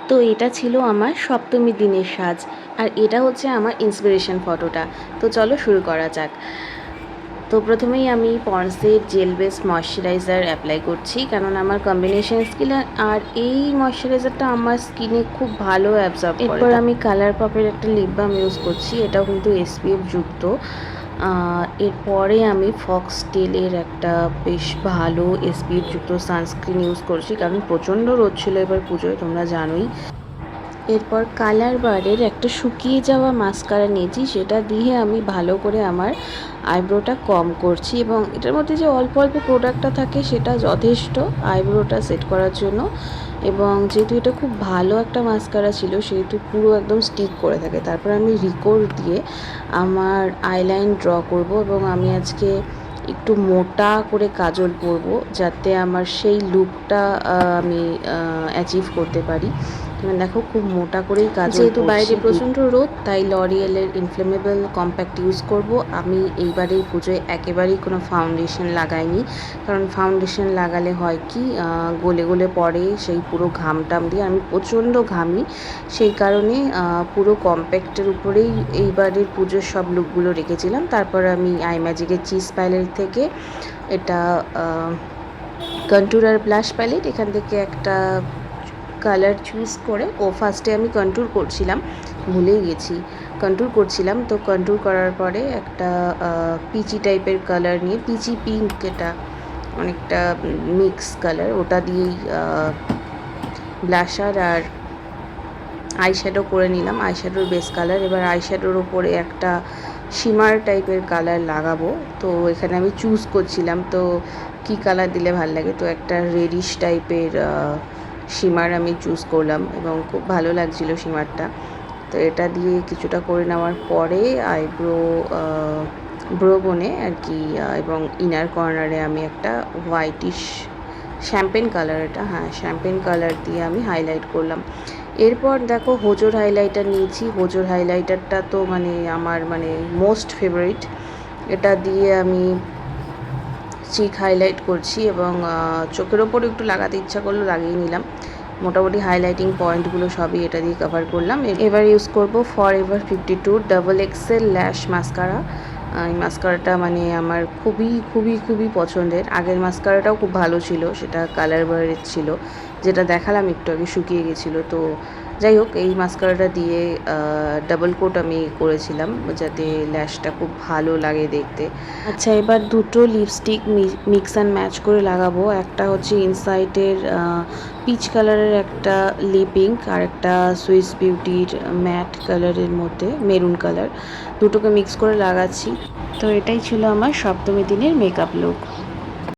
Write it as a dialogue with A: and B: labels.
A: তো এটা ছিল আমার সপ্তমী দিনের সাজ, আর এটা হচ্ছে আমার ইন্সপিরেশন ফটোটা। তো চলো শুরু করা যাক। তো প্রথমেই আমি পন্ডসের জেল বেস ময়শ্চারাইজার অ্যাপ্লাই করছি, কারণ আমার কম্বিনেশন স্কিন আর এই ময়শ্চারাইজারটা আমার স্কিনে খুব ভালো অ্যাবজর্ব করে। এরপর আমি কালার পপের একটা লিপ বাম ইউজ করছি, এটাও কিন্তু SPF যুক্ত। এরপরে আমি ফক্স টেলের একটা বেশ ভালো SPF যুক্ত সানস্ক্রিন ইউজ করছি, কারণ প্রচণ্ড রোদ ছিল এবার পুজোয়, তোমরা জানোই। এরপর কালার বারের একটা শুকিয়ে যাওয়া মাস্কারা নিয়েছি, সেটা দিয়ে আমি ভালো করে আমার আইব্রোটা কম করছি, এবং এটার মধ্যে যে অল্প অল্প প্রোডাক্টটা থাকে সেটা যথেষ্ট আইব্রোটা সেট করার জন্য। এবং যেহেতু এটা খুব ভালো একটা মাস্কারা ছিল সেহেতু পুরো একদম স্টিক করে থাকে। তারপর আমি রিকোর দিয়ে আমার আইলাইন ড্র করব, এবং আমি আজকে একটু মোটা করে কাজল পরব, যাতে আমার সেই লুকটা আমি অ্যাচিভ করতে পারি। দেখো খুব মোটা করেই কাজ, যেহেতু বাইরে প্রচণ্ড রোদ তাই লরিয়েলের ইনফ্লেমেবল কম্প্যাক্ট ইউজ করব। আমি এইবারের পুজোয় একেবারেই কোনো ফাউন্ডেশন লাগাইনি, কারণ ফাউন্ডেশন লাগালে হয় কি গলে গলে পড়ে সেই পুরো ঘামটাম দিয়ে, আমি প্রচণ্ড ঘামি, সেই কারণে পুরো কম্প্যাক্টের উপরেই এইবারের পুজোর সব লুকগুলো রেখেছিলাম। তারপর আমি আইম্যাজিকের চিজ প্যালেট থেকে এটা কন্ট্যুর আর ব্লাশ প্যালেট, এখান থেকে একটা কালার চুজ করে ফার্স্টে আমি কন্ট্যুর করছিলাম, ভুলেই গেছি, কন্ট্যুর করছিলাম। তো কন্ট্যুর করার পরে একটা পিচি টাইপের কালার নিয়ে, পিচি পিঙ্ক, এটা অনেকটা মিক্স কালার, ওটা দিয়েই ব্লাশার আর আইশ্যাডো করে নিলাম, আইশ্যাডোর বেস কালার। এবার আইশ্যাডোর ওপরে একটা শিমার টাইপের কালার লাগাবো। তো এখানে আমি চুজ করছিলাম তো কি কালার দিলে ভালো লাগে, তো একটা রেডিশ টাইপের শিমার আমি চুজ করলাম, এবং খুব ভালো লাগছিল শিমারটা। তো এটা দিয়ে কিছুটা করে নেওয়ার পরে ব্রো বোনে আর কি, এবং ইনার কর্নারে আমি একটা হোয়াইটিশ শ্যাম্পেন কালার, এটা হ্যাঁ শ্যাম্পেন কালার দিয়ে আমি হাইলাইট করলাম। এরপর দেখো হোজোর হাইলাইটার নিয়েছি, হোজোর হাইলাইটারটা তো মানে আমার মোস্ট ফেভারিট। এটা দিয়ে আমি চিক হাইলাইট করছি, এবং চোখের ওপর একটু লাগাতে ইচ্ছা করলো লাগিয়ে নিলাম। মোটামুটি হাইলাইটিং পয়েন্টগুলো সবই এটা দিয়ে কভার করলাম। এবার ইউজ করব ফরএভার 52 ডাবল এক্সেল ল্যাশ মাস্কারা। এই মাস্কারাটা আমার খুবই খুবই খুবই পছন্দের। আগের মাস্কারাটাও খুব ভালো ছিল, সেটা কালার বারের ছিল, যেটা দেখালাম একটু আগে, শুকিয়ে গেছিলো। তো যাই হোক, এই মাস্কারাটা দিয়ে ডাবল কোট আমি করেছিলাম, যাতে ল্যাশটা খুব ভালো লাগে দেখতে। আচ্ছা, এবার দুটো লিপস্টিক মিক্স অ্যান্ড ম্যাচ করে লাগাবো। একটা হচ্ছে ইনসাইটের পিচ কালারের একটা লিপ ইঙ্ক, আর একটা সুইস বিউটির ম্যাট কালারের মধ্যে মেরুন কালার, দুটোকে মিক্স করে লাগাচ্ছি। তো এটাই ছিল আমার সপ্তমী দিনের মেকআপ লুক।